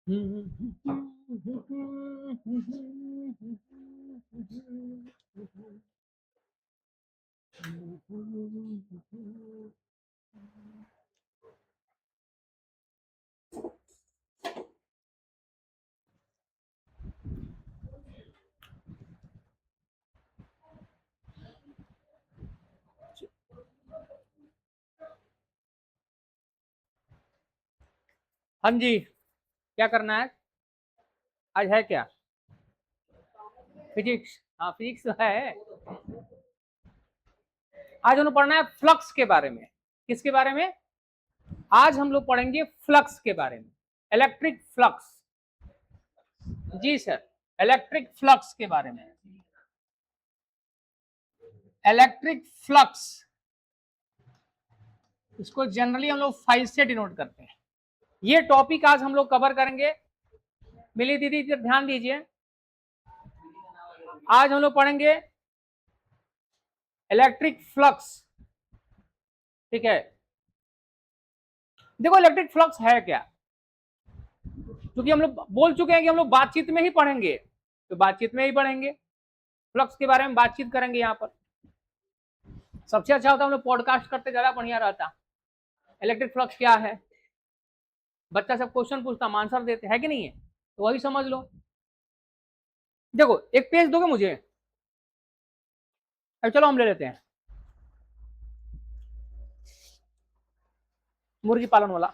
हाँ जी, क्या करना है आज? है क्या फिजिक्स? हाँ, फिजिक्स तो है। आज हम लोग पढ़ना है फ्लक्स के बारे में। किसके बारे में? आज हम लोग पढ़ेंगे फ्लक्स के बारे में, इलेक्ट्रिक फ्लक्स। जी सर, इलेक्ट्रिक फ्लक्स के बारे में। इलेक्ट्रिक फ्लक्स, इसको जनरली हम लोग फाइव से डिनोट करते हैं। ये टॉपिक आज हम लोग कवर करेंगे। मिली दीदी इधर ध्यान दीजिए, आज हम लोग पढ़ेंगे इलेक्ट्रिक फ्लक्स। ठीक है, देखो इलेक्ट्रिक फ्लक्स है क्या, क्योंकि हम लोग बोल चुके हैं कि हम लोग बातचीत में ही पढ़ेंगे, तो बातचीत में ही पढ़ेंगे, फ्लक्स के बारे में बातचीत करेंगे। यहाँ पर सबसे अच्छा होता है हम लोग पॉडकास्ट करते, ज्यादा बढ़िया रहता। इलेक्ट्रिक फ्लक्स क्या है, बच्चा सब क्वेश्चन पूछता, हम आंसर देते हैं कि नहीं है, तो वही समझ लो। देखो एक पेज दोगे मुझे? चलो हम ले लेते हैं, मुर्गी पालन वाला।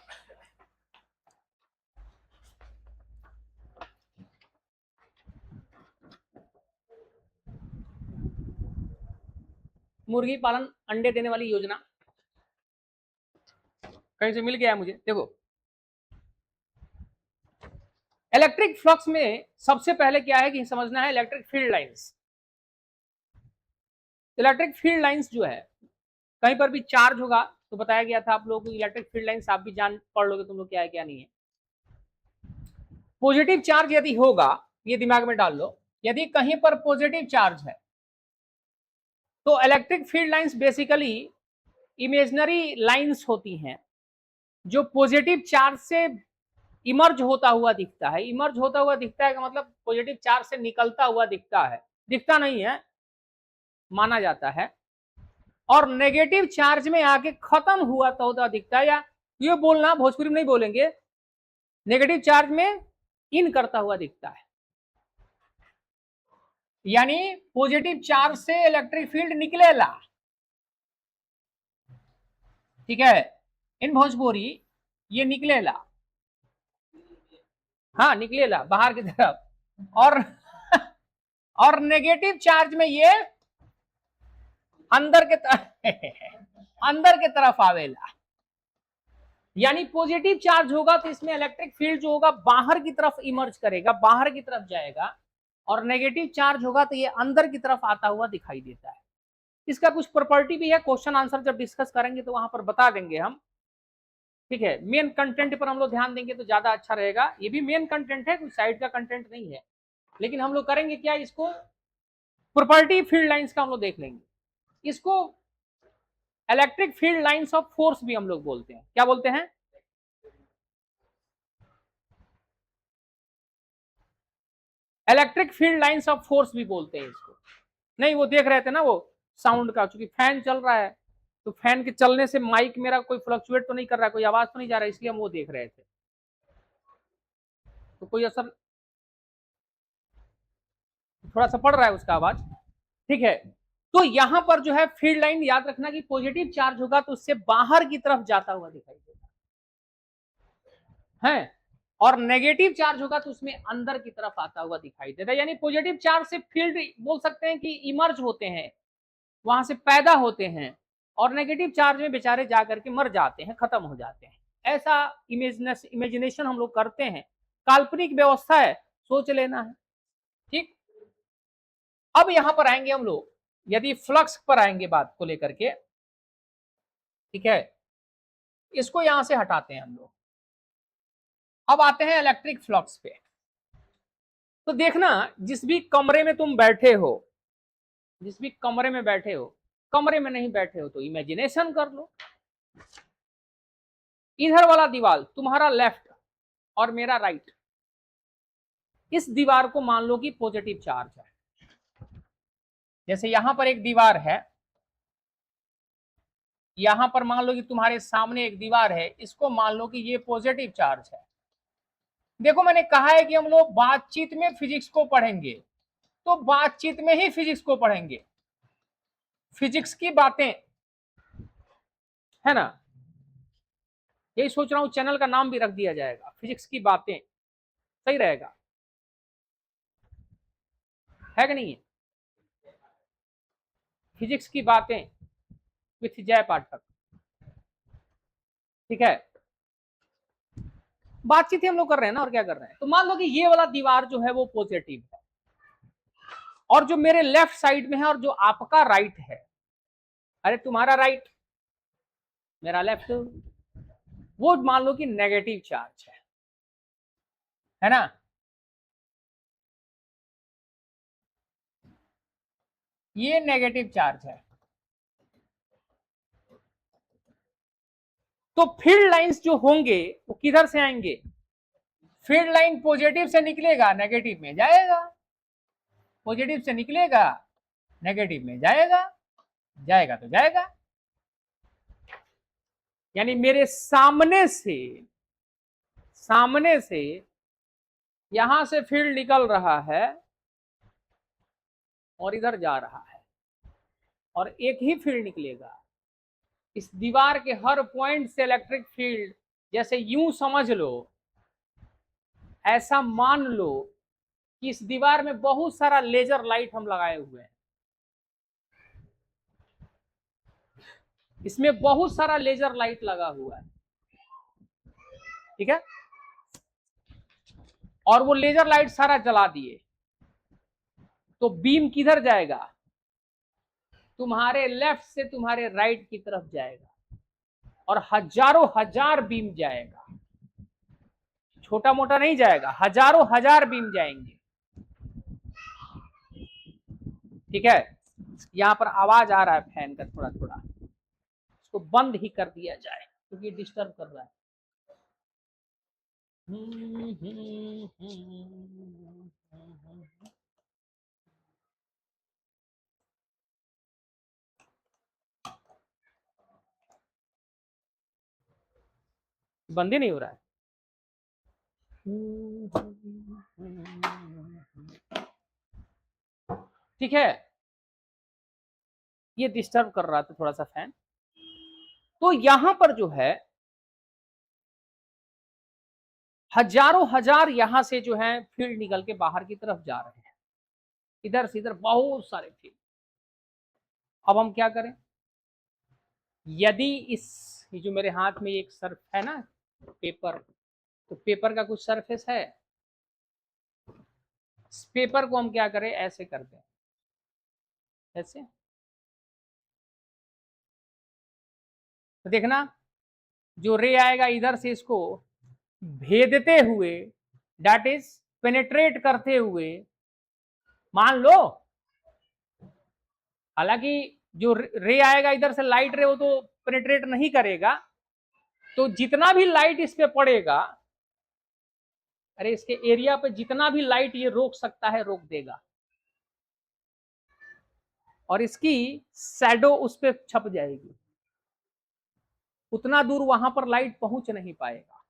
मुर्गी पालन अंडे देने वाली योजना कहीं से मिल गया है मुझे। देखो इलेक्ट्रिक फ्लक्स में सबसे पहले क्या है कि समझना है electric field lines. Electric field lines जो है, कहीं पर भी चार्ज होगा तो बताया गया था आप लोगों को, इलेक्ट्रिक फील्ड लाइंस आप भी जान पढ़ लोगे तुम लोग क्या है क्या नहीं है। पॉजिटिव चार्ज यदि होगा, ये दिमाग में डाल लो, यदि कहीं पर पॉजिटिव चार्ज है तो electric field lines basically imaginary lines होती हैं जो पॉजिटिव चार्ज से इमर्ज होता हुआ दिखता है। इमर्ज होता हुआ दिखता है का मतलब पॉजिटिव चार्ज से निकलता हुआ दिखता है, दिखता नहीं है, माना जाता है। और नेगेटिव चार्ज में आके खत्म हुआ तो होता दिखता है, या ये बोलना भोजपुरी में नहीं बोलेंगे, नेगेटिव चार्ज में इन करता हुआ दिखता है। यानी पॉजिटिव चार्ज से इलेक्ट्रिक फील्ड निकलेला, ठीक है, इन भोजपुरी ये निकलेला, हाँ निकलेला बाहर की तरफ। और नेगेटिव चार्ज में ये अंदर के तरफ अंदर के तरफ आवेला। यानी पॉजिटिव चार्ज होगा तो इसमें इलेक्ट्रिक फील्ड जो होगा बाहर की तरफ इमर्ज करेगा, बाहर की तरफ जाएगा, और नेगेटिव चार्ज होगा तो ये अंदर की तरफ आता हुआ दिखाई देता है। इसका कुछ प्रॉपर्टी भी है, क्वेश्चन आंसर जब डिस्कस करेंगे तो वहां पर बता देंगे हम। ठीक है, मेन कंटेंट पर हम लोग ध्यान देंगे तो ज्यादा अच्छा रहेगा। ये भी मेन कंटेंट है, कोई साइड का कंटेंट नहीं है, लेकिन हम लोग करेंगे क्या, इसको प्रॉपर्टी फील्ड लाइंस का हम लोग देख लेंगे। इसको electric field lines of force भी हम लोग बोलते हैं। क्या बोलते हैं? Electric field lines of force भी बोलते हैं इसको। नहीं, वो देख रहे थे ना वो साउंड का, क्योंकि फैन चल रहा है तो फैन के चलने से माइक मेरा कोई फ्लक्चुएट तो नहीं कर रहा है, कोई आवाज तो नहीं जा रहा है, इसलिए हम वो देख रहे थे, तो कोई असर थोड़ा सा पड़ रहा है उसका आवाज। ठीक है, तो यहां पर जो है फील्ड लाइन याद रखना कि पॉजिटिव चार्ज होगा तो उससे बाहर की तरफ जाता हुआ दिखाई देगा है, और नेगेटिव चार्ज होगा तो उसमें अंदर की तरफ आता हुआ दिखाई देता है। यानी पॉजिटिव चार्ज से फील्ड बोल सकते हैं कि इमर्ज होते हैं, वहां से पैदा होते हैं, और नेगेटिव चार्ज में बेचारे जाकर के मर जाते हैं, खत्म हो जाते हैं। ऐसा इमेजिनेशन हम लोग करते हैं, काल्पनिक व्यवस्था है, सोच लेना है। ठीक, अब यहां पर आएंगे हम लोग, यदि फ्लक्स पर आएंगे बात को लेकर के, ठीक है, इसको यहां से हटाते हैं हम लोग। अब आते हैं इलेक्ट्रिक फ्लक्स पे। तो देखना, जिस भी कमरे में तुम बैठे हो, जिस भी कमरे में बैठे हो, कमरे में नहीं बैठे हो तो इमेजिनेशन कर लो। इधर वाला दीवार तुम्हारा लेफ्ट और मेरा राइट, इस दीवार को मान लो कि पॉजिटिव चार्ज है। जैसे यहां पर एक दीवार है, यहां पर मान लो कि तुम्हारे सामने एक दीवार है, इसको मान लो कि ये पॉजिटिव चार्ज है। देखो मैंने कहा है कि हम लोग बातचीत में फिजिक्स को पढ़ेंगे, तो बातचीत में ही फिजिक्स को पढ़ेंगे, फिजिक्स की बातें, है ना। यही सोच रहा हूं चैनल का नाम भी रख दिया जाएगा, फिजिक्स की बातें, सही रहेगा, है कि नहीं। फिजिक्स की बातें विथ जय पाठक, ठीक है। बातचीत ही हम लोग कर रहे हैं ना, और क्या कर रहे हैं। तो मान लो कि ये वाला दीवार जो है वो पॉजिटिव है, और जो मेरे लेफ्ट साइड में है और जो आपका राइट है, अरे तुम्हारा राइट मेरा लेफ्ट, वो मान लो कि नेगेटिव चार्ज है ना। ये नेगेटिव चार्ज है। तो फील्ड लाइंस जो होंगे वो किधर से आएंगे, फील्ड लाइन पॉजिटिव से निकलेगा नेगेटिव में जाएगा, पॉजिटिव से निकलेगा नेगेटिव में जाएगा, जाएगा तो जाएगा। यानी मेरे सामने से यहां से फील्ड निकल रहा है और इधर जा रहा है, और एक ही फील्ड निकलेगा। इस दीवार के हर पॉइंट से इलेक्ट्रिक फील्ड, जैसे यूं समझ लो, ऐसा मान लो कि इस दीवार में बहुत सारा लेजर लाइट हम लगाए हुए हैं, इसमें बहुत सारा लेजर लाइट लगा हुआ है, ठीक है। और वो लेजर लाइट सारा जला दिए, तो बीम किधर जाएगा, तुम्हारे लेफ्ट से तुम्हारे राइट की तरफ जाएगा, और हजारों हजार बीम जाएगा, छोटा मोटा नहीं जाएगा, हजारों हजार बीम जाएंगे, ठीक है। यहां पर आवाज आ रहा है फैन का थोड़ा थोड़ा, इसको बंद ही कर दिया जाए क्योंकि डिस्टर्ब कर रहा है। बंद ही नहीं हो रहा है। ठीक है, ये डिस्टर्ब कर रहा था थोड़ा सा फैन। तो यहां पर जो है हजारों हजार यहां से जो है फील्ड निकल के बाहर की तरफ जा रहे हैं, इधर से इधर बहुत सारे फील्ड। अब हम क्या करें, यदि ये जो मेरे हाथ में एक सर्फ है ना पेपर, तो पेपर का कुछ सरफेस है, इस पेपर को हम क्या करें, ऐसे करते हैं, ऐसे। तो देखना जो रे आएगा इधर से इसको भेदते हुए, दैट इज पेनेट्रेट करते हुए, मान लो, हालांकि जो रे आएगा इधर से लाइट रे, वो तो पेनेट्रेट नहीं करेगा, तो जितना भी लाइट इस पे पड़ेगा, अरे इसके एरिया पे जितना भी लाइट ये रोक सकता है रोक देगा, और इसकी शैडो उस पर छप जाएगी, उतना दूर वहां पर लाइट पहुंच नहीं पाएगा,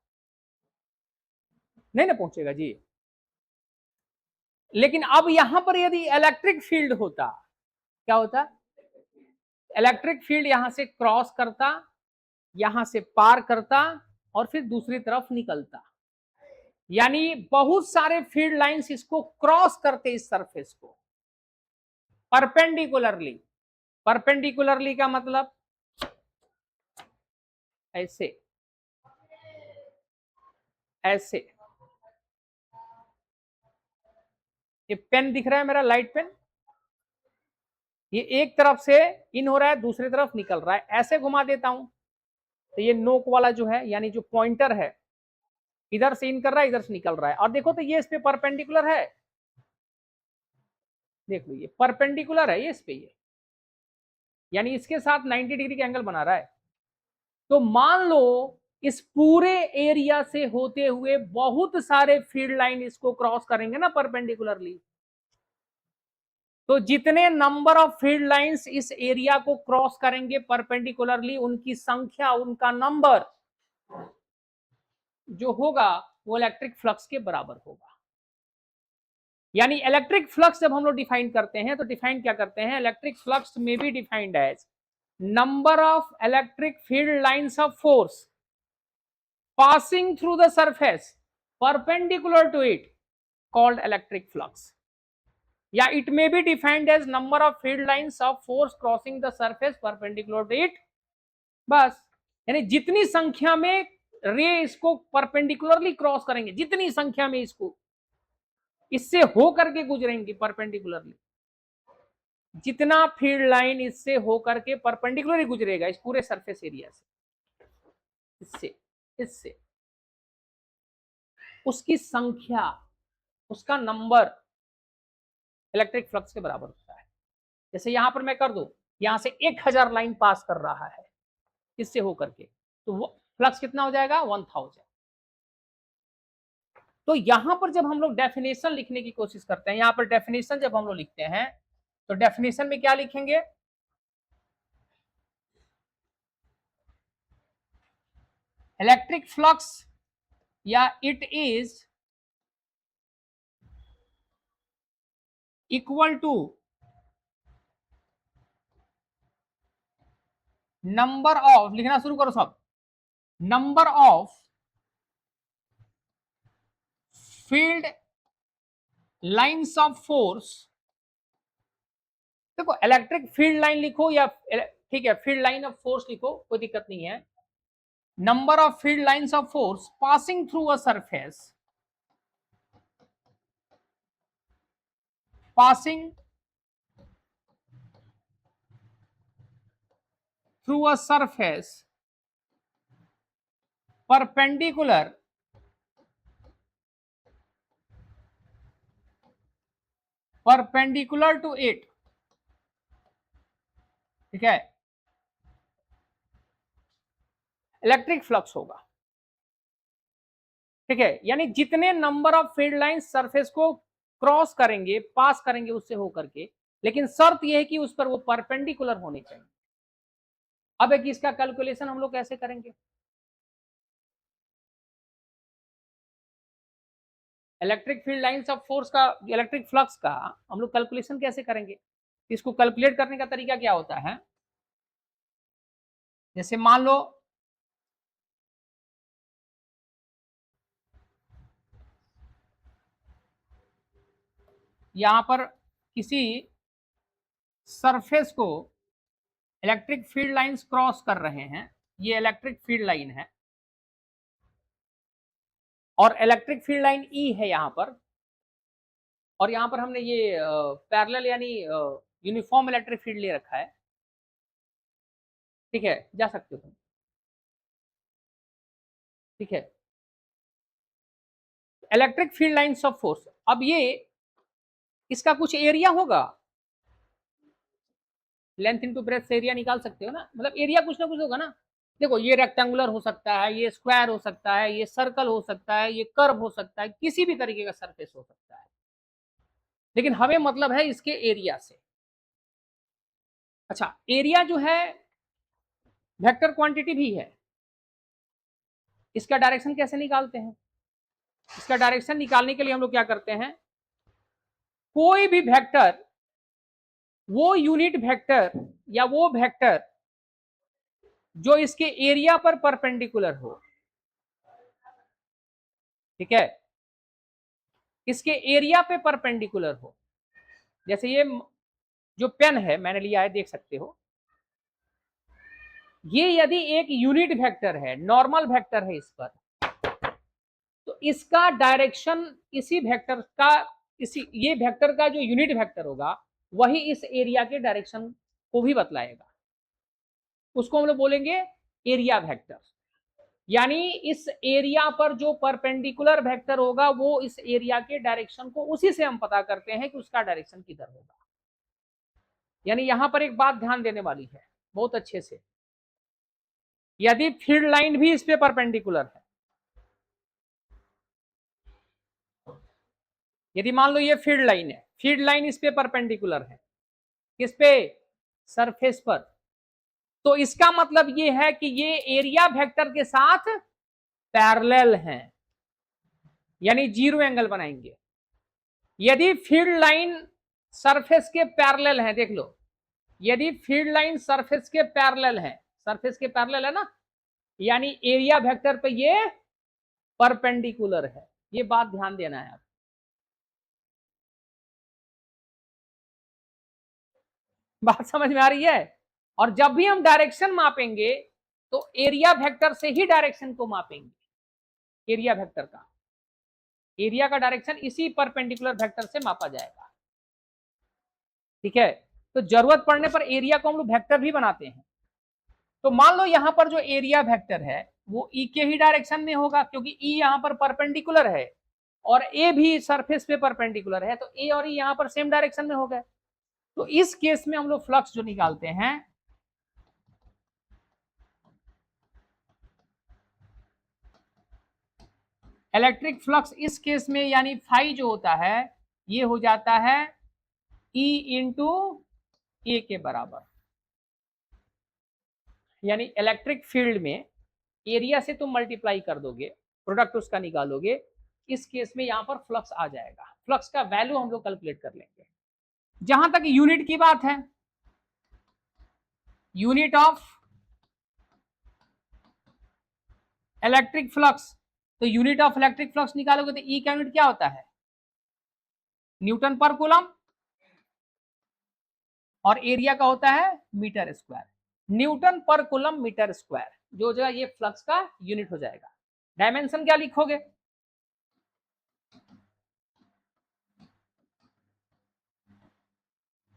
नहीं ना पहुंचेगा जी। लेकिन अब यहां पर यदि इलेक्ट्रिक फील्ड होता, क्या होता, इलेक्ट्रिक फील्ड यहां से क्रॉस करता, यहां से पार करता, और फिर दूसरी तरफ निकलता, यानी बहुत सारे फील्ड लाइंस इसको क्रॉस करते इस सरफेस को परपेंडिकुलरली। परपेंडिकुलरली का मतलब ऐसे, ऐसे। ये पेन दिख रहा है मेरा, लाइट पेन, ये एक तरफ से इन हो रहा है, दूसरी तरफ निकल रहा है, ऐसे घुमा देता हूं, तो ये नोक वाला जो है, यानी जो पॉइंटर है, इधर से इन कर रहा है, इधर से निकल रहा है, और देखो तो ये इस पे परपेंडिकुलर है, देख लो ये परपेंडिकुलर है ये इस पे, ये यानी इसके साथ 90 डिग्री का एंगल बना रहा है। तो मान लो इस पूरे एरिया से होते हुए बहुत सारे फील्ड लाइन इसको क्रॉस करेंगे ना परपेंडिकुलरली, तो जितने नंबर ऑफ फील्ड लाइंस इस एरिया को क्रॉस करेंगे परपेंडिकुलरली, उनकी संख्या, उनका नंबर जो होगा वो इलेक्ट्रिक फ्लक्स के बराबर होगा। यानी इलेक्ट्रिक फ्लक्स जब हम लोग डिफाइन करते हैं तो डिफाइन क्या करते हैं, इलेक्ट्रिक फ्लक्स में be defined as number of electric field lines of force passing through the surface perpendicular to it called electric flux. Yeah, it may be defined as number of field lines of force crossing the surface perpendicular to it. बस, यानी जितनी संख्या में रे इसको perpendicularly cross करेंगे, जितनी संख्या में इसको इससे हो करके गुजरेंगे परपेंडिकुलरली, जितना फील्ड लाइन इससे हो करके परपेंडिकुलरली गुजरेगा इस पूरे सरफेस एरिया से, इससे उसकी संख्या, उसका नंबर इलेक्ट्रिक फ्लक्स के बराबर होता है। जैसे यहां पर मैं कर दूं, यहां से 1000 लाइन पास कर रहा है इससे होकर के, तो वो फ्लक्स कितना हो जाएगा, 1000। तो यहां पर जब हम लोग डेफिनेशन लिखने की कोशिश करते हैं, यहां पर डेफिनेशन जब हम लोग लिखते हैं तो डेफिनेशन में क्या लिखेंगे, इलेक्ट्रिक फ्लक्स या it is equal to number of, लिखना शुरू करो सब, number of field lines of force. देखो इलेक्ट्रिक फील्ड लाइन लिखो या ठीक है फील्ड लाइन ऑफ फोर्स लिखो, कोई दिक्कत नहीं है। Number of field lines of force passing through a surface, passing through a surface perpendicular to it, ठीक है, इलेक्ट्रिक फ्लक्स होगा। ठीक है, यानी जितने number of field line surface को क्रॉस करेंगे, पास करेंगे उससे होकर के, लेकिन शर्त यह है कि उस पर वो परपेंडिकुलर होने चाहिए। अब एक इसका कैलकुलेशन हम लोग कैसे करेंगे, electric field lines of force का, इलेक्ट्रिक फ्लक्स का हम लोग कैलकुलेशन कैसे करेंगे, इसको कैलकुलेट करने का तरीका क्या होता है, जैसे मान लो यहां पर किसी सरफेस को इलेक्ट्रिक फील्ड लाइंस क्रॉस कर रहे हैं, ये इलेक्ट्रिक फील्ड लाइन है और इलेक्ट्रिक फील्ड लाइन ई है यहां पर, और यहां पर हमने ये पैरेलल यानी यूनिफॉर्म इलेक्ट्रिक फील्ड ले रखा है। ठीक है, जा सकते हो तुम, ठीक है, electric field lines of force. अब ये इसका कुछ एरिया होगा, लेंथ इनटू ब्रेथ से एरिया निकाल सकते हो ना, मतलब एरिया कुछ ना कुछ होगा ना। देखो ये रेक्टेंगुलर हो सकता है, ये स्क्वायर हो सकता है, ये सर्कल हो सकता है, ये कर्व हो सकता है, किसी भी तरीके का सरफेस हो सकता है, लेकिन हमें मतलब है इसके एरिया से। अच्छा, एरिया जो है वेक्टर क्वांटिटी भी है, इसका डायरेक्शन कैसे निकालते हैं, इसका डायरेक्शन निकालने के लिए हम लोग क्या करते हैं, कोई भी वेक्टर, वो यूनिट वेक्टर या वो वेक्टर जो इसके एरिया पर परपेंडिकुलर हो, ठीक है, इसके एरिया पे परपेंडिकुलर हो। जैसे ये जो पेन है मैंने लिया है, देख सकते हो, ये यदि एक यूनिट वेक्टर है, नॉर्मल वेक्टर है इस पर, तो इसका डायरेक्शन इसी वेक्टर का, इसी ये वेक्टर का जो यूनिट वेक्टर होगा वही इस एरिया के डायरेक्शन को भी बतलाएगा, उसको हम लोग बोलेंगे एरिया वेक्टर। यानी इस एरिया पर जो परपेंडिकुलर वेक्टर होगा वो इस एरिया के डायरेक्शन को, उसी से हम पता करते हैं कि उसका डायरेक्शन किधर होगा। यानी यहां पर एक बात ध्यान देने वाली है बहुत अच्छे से, यदि फील्ड लाइन भी इस पे परपेंडिकुलर है, यदि मान लो ये फील्ड लाइन है, फील्ड लाइन इस पे परपेंडिकुलर है, किस पे, सरफेस पर, तो इसका मतलब ये है कि ये एरिया वेक्टर के साथ पैरेलल हैं, यानी जीरो एंगल बनाएंगे। यदि फील्ड लाइन सरफेस के पैरेलल है, देख लो, यदि फील्ड लाइन सरफेस के पैरेलल है, सरफेस के पैरेलल है ना, यानी एरिया वेक्टर पे ये परपेंडिकुलर है। ये बात ध्यान देना है आप। बात समझ में आ रही है? और जब भी हम डायरेक्शन मापेंगे तो एरिया वेक्टर से ही डायरेक्शन को मापेंगे। एरिया वेक्टर का, एरिया का डायरेक्शन इसी परपेंडिकुलर वेक्टर से मापा जाएगा। ठीक है, तो जरूरत पड़ने पर एरिया को हम लोग वेक्टर भी बनाते हैं। तो मान लो यहां पर जो एरिया वेक्टर है वो ई के ही डायरेक्शन में होगा, क्योंकि ई यहां पर परपेंडिकुलर है और ए भी सरफेस पे परपेंडिकुलर है, तो ए और ई यहां पर सेम डायरेक्शन में हो गए। तो इस केस में हम लोग फ्लक्स जो निकालते हैं, इलेक्ट्रिक फ्लक्स इस केस में यानी फाई जो होता है ये हो जाता है E इंटू ए के बराबर। यानी इलेक्ट्रिक फील्ड में एरिया से तुम मल्टीप्लाई कर दोगे, प्रोडक्ट उसका निकालोगे, इस केस में यहां पर फ्लक्स आ जाएगा। फ्लक्स का वैल्यू हम लोग कैलकुलेट कर लेंगे। जहां तक यूनिट की बात है, यूनिट ऑफ इलेक्ट्रिक फ्लक्स, तो यूनिट ऑफ इलेक्ट्रिक फ्लक्स निकालोगे तो ई का यूनिट क्या होता है, न्यूटन पर कूलम, और एरिया का होता है मीटर स्क्वायर। न्यूटन पर कूलम मीटर स्क्वायर जो हो जाएगा, ये फ्लक्स का यूनिट हो जाएगा। डायमेंशन क्या लिखोगे,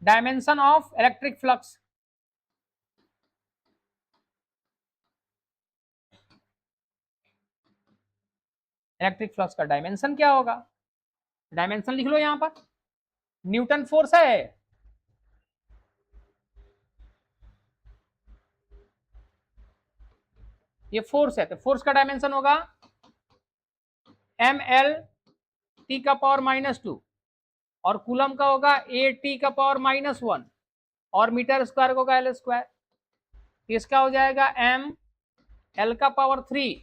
dimension of electric flux, electric flux का डायमेंशन क्या होगा, डायमेंशन लिख लो यहां पर। न्यूटन फोर्स है, ये फोर्स है, तो फोर्स का डायमेंशन होगा एम एल टी का पावर -2, और कूलम का होगा ए टी का पावर -1, और मीटर स्क्वायर का होगा एल स्क्वायर। इसका हो जाएगा एम एल का पावर 3,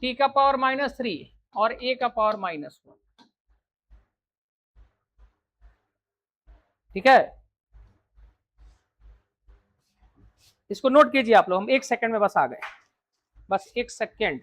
टी का पावर -3, और ए का पावर -1। ठीक है, इसको नोट कीजिए आप लोग, हम 1 सेकंड में बस आ गए, बस 1 सेकंड।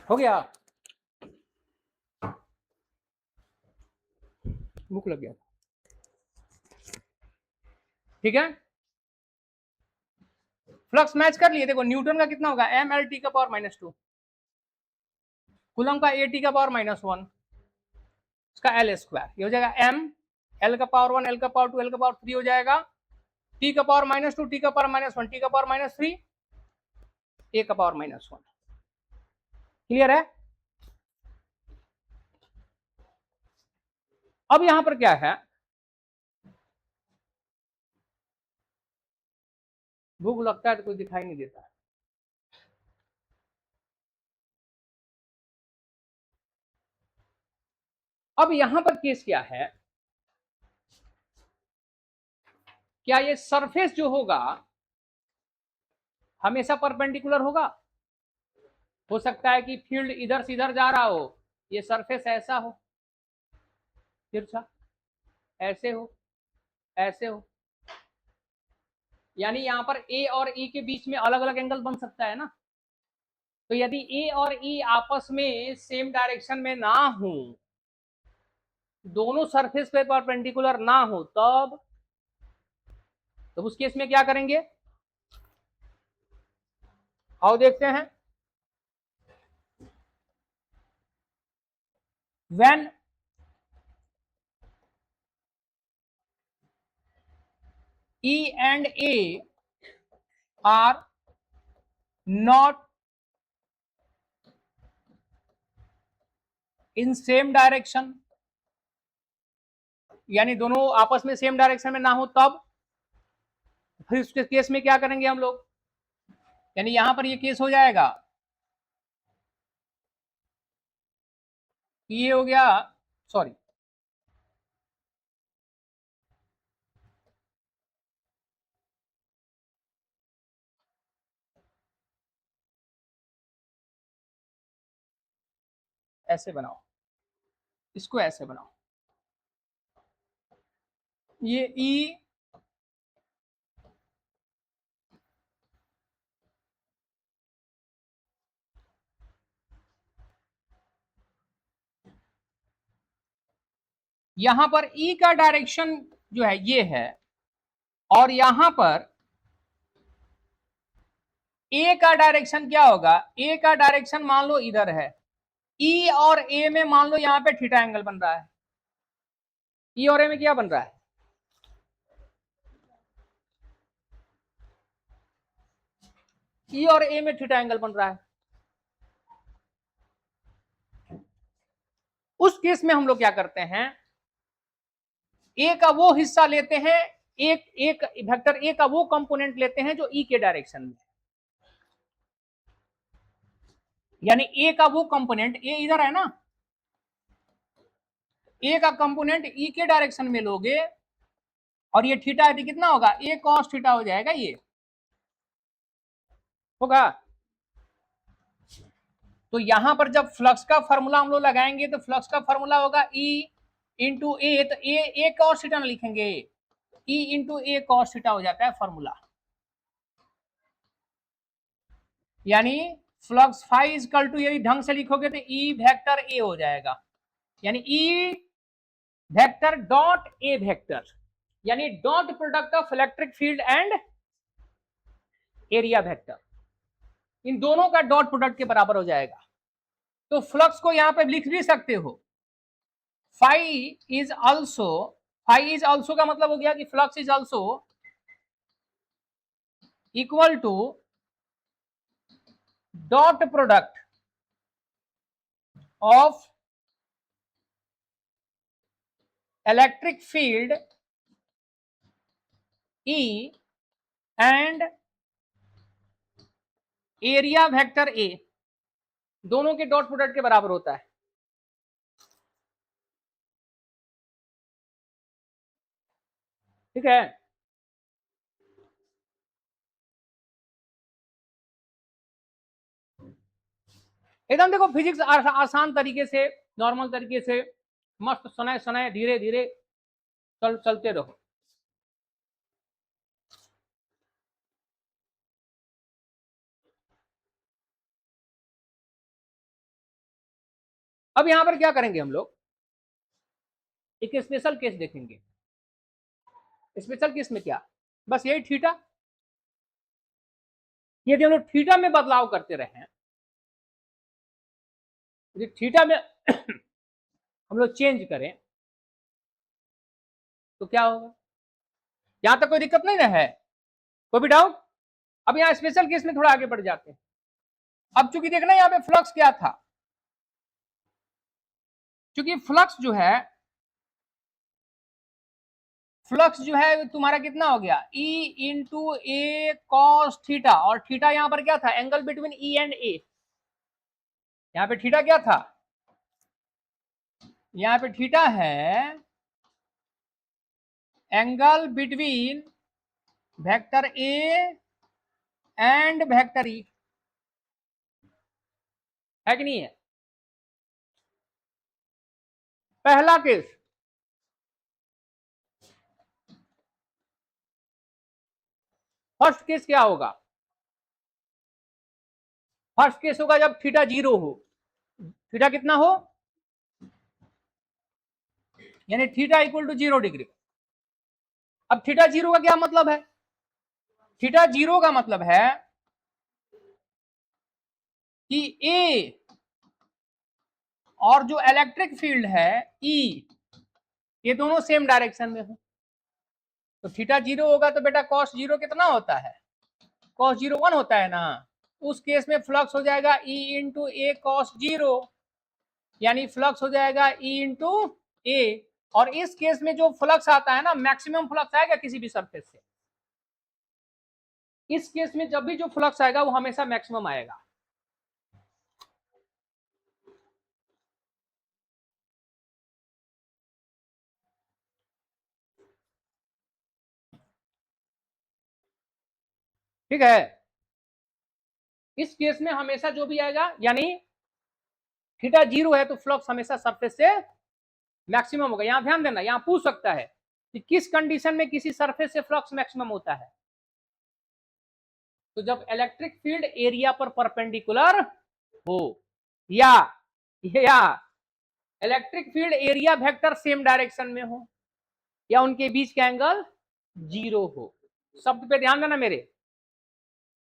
हो गया, भूख लग गया, ठीक है। फ्लक्स मैच कर लिए, देखो न्यूटन का कितना होगा, एम एल टी का पावर -2, कूलम का ए टी का पावर -1, इसका एल स्क्वायर, ये हो जाएगा एम, एल का पावर 1, एल का पावर 2, एल का पावर 3 हो जाएगा, टी का पावर -2, टी का पावर -1, टी का पावर -3, ए का पावर -1। क्लियर है। अब यहां पर क्या है, भूख लगता है तो कुछ दिखाई नहीं देता है। अब यहां पर केस क्या है, क्या ये सरफेस जो होगा हमेशा परपेंडिकुलर होगा? हो सकता है कि फील्ड इधर से इधर जा रहा हो, ये सरफेस ऐसा हो, तिरछा, ऐसे हो, ऐसे हो, यानी यहां पर ए और ई के बीच में अलग अलग एंगल बन सकता है ना। तो यदि ए और ई आपस में सेम डायरेक्शन में ना हो, दोनों सरफेस पे परपेंडिकुलर ना हो, तब उस केस में क्या करेंगे, आओ देखते हैं। When E and A are not in same direction, यानी दोनों आपस में सेम डायरेक्शन में ना हो, तब फिर उस केस में क्या करेंगे हम लोग, यानी यहां पर ये केस हो जाएगा, ये हो गया, सॉरी, ऐसे बनाओ, इसको ऐसे बनाओ, ये ई यहां पर ई का डायरेक्शन जो है ये है, और यहां पर ए का डायरेक्शन क्या होगा, ए का डायरेक्शन मान लो इधर है, ई और ए में मान लो यहां पे थीटा एंगल बन रहा है, ई और ए में क्या बन रहा है, ई और ए में थीटा एंगल बन रहा है। उस केस में हम लोग क्या करते हैं, ए का वो हिस्सा लेते हैं, एक एक वेक्टर ए का वो कंपोनेंट लेते हैं जो ई के डायरेक्शन में, यानी ए का वो कंपोनेंट, ए इधर है ना, ए का कंपोनेंट ई के डायरेक्शन में लोगे, और ये थीटा है तो कितना होगा, ए कॉस थीटा हो जाएगा, ये होगा। तो यहां पर जब फ्लक्स का फॉर्मूला हम लोग लगाएंगे तो फ्लक्स का फॉर्मूला होगा ई इंटू ए, तो ए कॉस थीटा लिखेंगे, ई इंटू ए कॉस थीटा हो जाता है फॉर्मूला, यानी फ्लक्स फाई इजकल टू, यदि ढंग से लिखोगे तो ई वेक्टर ए हो जाएगा, यानी E vector dot A vector, यानी dot product of electric field and area vector, इन दोनों का डॉट प्रोडक्ट के बराबर हो जाएगा। तो फ्लक्स को यहां पे लिख भी सकते हो, phi is also, phi is also का मतलब हो गया कि flux is also equal to dot product of electric field E and area vector A, दोनों के डॉट प्रोडक्ट के बराबर होता है। ठीक है, एकदम देखो फिजिक्स आसान तरीके से, नॉर्मल तरीके से, मस्त सुनाए सुनाए, धीरे धीरे चलते रहो। अब यहां पर क्या करेंगे हम लोग, एक स्पेशल केस देखेंगे। स्पेशल केस में क्या, बस यही थीटा, यदि हम लोग थीटा में बदलाव करते रहे, यदि थीटा में हम लोग चेंज करें तो क्या होगा, यहां तक कोई दिक्कत नहीं ना है, कोई भी डाउट? अब यहां स्पेशल केस में थोड़ा आगे बढ़ जाते हैं। अब चूंकि देखना यहां पे फ्लक्स क्या था, चूंकि फ्लक्स जो है तुम्हारा कितना हो गया, E इंटू ए कॉस थीटा, और थीटा यहां पर क्या था, angle between E and A। यहां पे थीटा क्या था, यहां पे थीटा है angle between vector A and vector E, है कि नहीं है? पहला केस, फर्स्ट केस क्या होगा, फर्स्ट केस होगा जब थीटा 0 हो, थीटा कितना हो, यानी थीटा इक्वल टू 0 डिग्री। अब थीटा 0 का क्या मतलब है, थीटा 0 का मतलब है कि ए और जो इलेक्ट्रिक फील्ड है ई, ये दोनों सेम डायरेक्शन में हो। तो थीटा 0 होगा तो बेटा कॉस 0 कितना होता है, कॉस 0 1 होता है ना। उस केस में फ्लक्स हो जाएगा E इंटू ए कॉस 0, यानी फ्लक्स हो जाएगा E इंटू ए। और इस केस में जो फ्लक्स आता है ना, मैक्सिमम फ्लक्स आएगा किसी भी सरफेस से, इस केस में जब भी जो फ्लक्स आएगा वो हमेशा मैक्सिमम आएगा। ठीक है, इस केस में हमेशा जो भी आएगा, यानी थीटा 0 है तो फ्लक्स हमेशा सरफेस से मैक्सिमम होगा। यहां ध्यान देना, यहां पूछ सकता है कि किस कंडीशन में किसी सरफेस से फ्लक्स मैक्सिमम होता है, तो जब इलेक्ट्रिक फील्ड एरिया पर परपेंडिकुलर हो, या electric field area vector same direction में हो, या उनके बीच का एंगल 0 हो। शब्द पे ध्यान देना मेरे,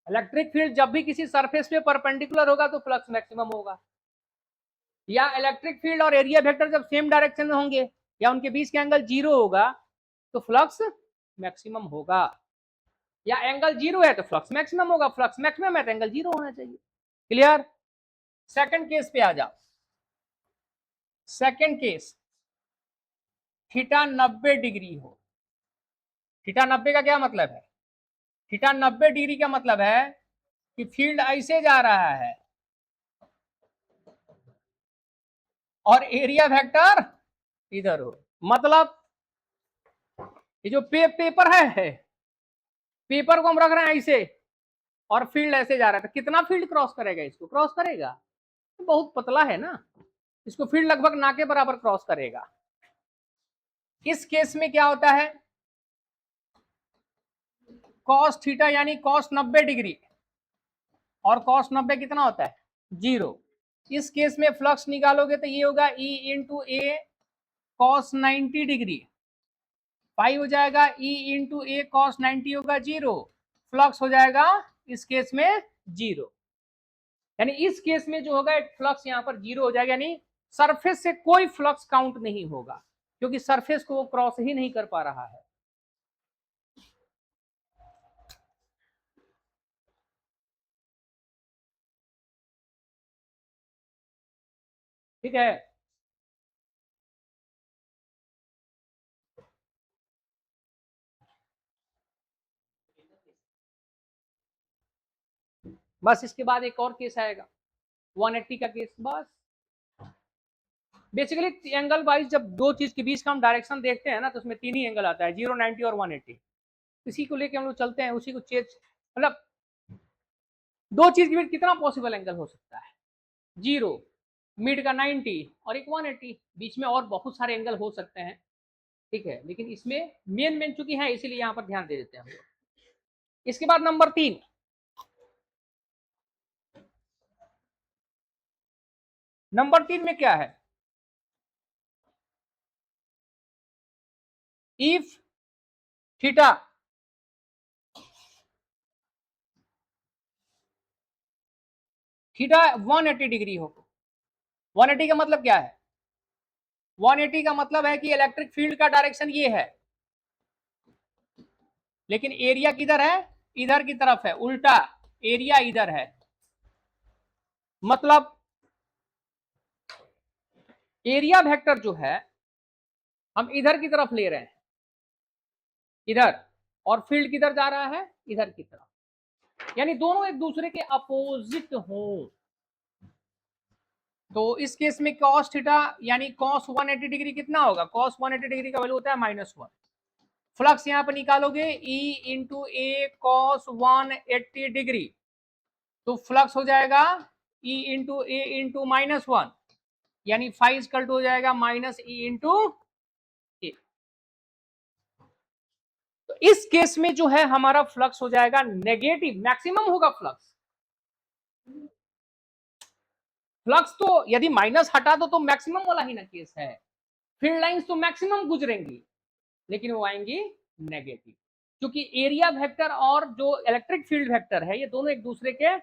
इलेक्ट्रिक फील्ड जब भी किसी सरफेस पे परपेंडिकुलर होगा तो फ्लक्स मैक्सिमम होगा, या इलेक्ट्रिक फील्ड और एरिया वेक्टर जब सेम डायरेक्शन में होंगे या उनके बीच का एंगल 0 होगा तो फ्लक्स मैक्सिमम होगा, या एंगल 0 है तो फ्लक्स मैक्सिमम होगा, फ्लक्स मैक्सिमम है तो एंगल 0 होना चाहिए। क्लियर? सेकंड केस पे आ जाओ। सेकंड केस, थीटा 90 डिग्री हो। थीटा 90 का क्या मतलब है, थीटा 90 डिग्री का मतलब है कि फील्ड ऐसे जा रहा है और एरिया वेक्टर इधर हो, मतलब ये जो पेपर है, पेपर को हम रख रहे हैं ऐसे और फील्ड ऐसे जा रहा है, तो कितना फील्ड क्रॉस करेगा, इसको क्रॉस करेगा, तो बहुत पतला है ना, इसको फील्ड लगभग ना के बराबर क्रॉस करेगा। इस केस में क्या होता है, कॉस थीटा यानी कॉस 90 डिग्री, और कॉस 90 कितना होता है 0। इस केस में फ्लक्स निकालोगे तो ये होगा E इंटू ए कॉस 90 डिग्री, पाई हो जाएगा E इंटू ए कॉस 90 होगा 0, फ्लक्स हो जाएगा इस केस में 0। यानी इस केस में जो होगा फ्लक्स यहां पर 0 हो जाएगा, यानी सरफेस से कोई फ्लक्स काउंट नहीं होगा क्योंकि सरफेस को वो क्रॉस ही नहीं कर पा रहा है। ठीक है, बस इसके बाद एक और केस आएगा 180 का केस। बस बेसिकली एंगल वाइज जब दो चीज के बीच का हम डायरेक्शन देखते हैं ना, तो उसमें तीन ही एंगल आता है, 0, 90 और 180। इसी को लेके हम लोग चलते हैं, उसी को चेंज, मतलब दो चीज के बीच कितना पॉसिबल एंगल हो सकता है, 0, मिड का 90 और एक 180, बीच में और बहुत सारे एंगल हो सकते हैं। ठीक है, लेकिन इसमें मेन चूंकि है इसीलिए यहाँ पर ध्यान दे देते हैं हम लोग। इसके बाद नंबर 3, नंबर 3 में क्या है, इफ थीटा थीटा 180 डिग्री हो। 180 का मतलब क्या है? 180 का मतलब है कि इलेक्ट्रिक फील्ड का डायरेक्शन ये है, लेकिन एरिया किधर है? इधर की तरफ है, उल्टा एरिया इधर है। मतलब एरिया वेक्टर जो है हम इधर की तरफ ले रहे हैं, इधर, और फील्ड किधर जा रहा है? इधर की तरफ, यानी दोनों एक दूसरे के अपोजिट हों। तो इस केस में cos थीटा यानी cos 180 डिग्री कितना होगा? cos 180 डिग्री का वैल्यू होता है -1। फ्लक्स यहां पर निकालोगे E इंटू ए कॉस 180 डिग्री, तो फ्लक्स हो जाएगा E इंटू ए इंटू -1, यानी फाइव इक्वल हो जाएगा -E इंटू ए। तो इस केस में जो है हमारा फ्लक्स हो जाएगा नेगेटिव, मैक्सिमम होगा फ्लक्स। फ्लक्स तो यदि माइनस हटा दो तो मैक्सिमम वाला ही ना केस है। फील्ड लाइंस तो मैक्सिमम गुजरेंगी, लेकिन वो आएंगी नेगेटिव, क्योंकि एरिया वेक्टर और जो इलेक्ट्रिक फील्ड वेक्टर है ये दोनों एक दूसरे के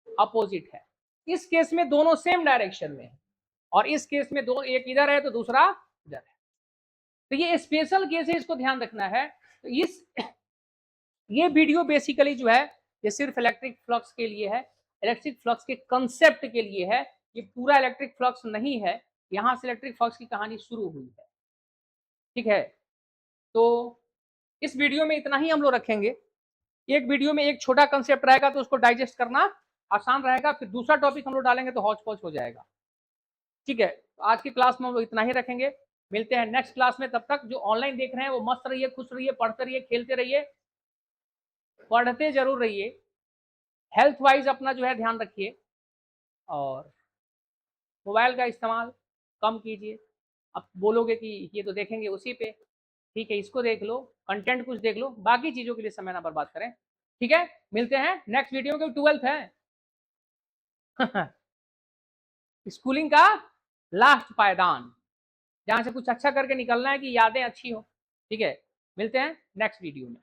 अपोजिट है। इस केस में दोनों सेम डायरेक्शन में है, और इस केस में दो, एक इधर है तो दूसरा इधर है। तो ये स्पेशल केस है, इसको ध्यान रखना है। तो ये वीडियो बेसिकली जो है ये सिर्फ इलेक्ट्रिक फ्लक्स के लिए है, इलेक्ट्रिक फ्लक्स के कंसेप्ट के लिए है। ये पूरा इलेक्ट्रिक फ्लक्स नहीं है, यहां से इलेक्ट्रिक फ्लक्स की कहानी शुरू हुई है। ठीक है, तो इस वीडियो में इतना ही हम लोग रखेंगे। एक वीडियो में एक छोटा कंसेप्ट रहेगा तो उसको डाइजेस्ट करना आसान रहेगा, फिर दूसरा टॉपिक हम लोग डालेंगे तो हौच पौच हो जाएगा। ठीक है, तो आज की क्लास में हम लोग इतना ही रखेंगे। मिलते हैं नेक्स्ट क्लास में। तब तक जो ऑनलाइन देख रहे हैं वो मस्त रहिए, खुश रहिए, पढ़ते रहिए, खेलते रहिए, पढ़ते जरूर रहिए। हेल्थ वाइज अपना जो है ध्यान रखिए, और मोबाइल का इस्तेमाल कम कीजिए। अब बोलोगे कि ये तो देखेंगे उसी पे, ठीक है, इसको देख लो, कंटेंट कुछ देख लो, बाकी चीजों के लिए समय ना बर्बाद करें। ठीक है, मिलते हैं नेक्स्ट वीडियो में। 12th है स्कूलिंग का लास्ट पायदान, जहां से कुछ अच्छा करके निकलना है कि यादें अच्छी हो। ठीक है, मिलते हैं नेक्स्ट वीडियो में।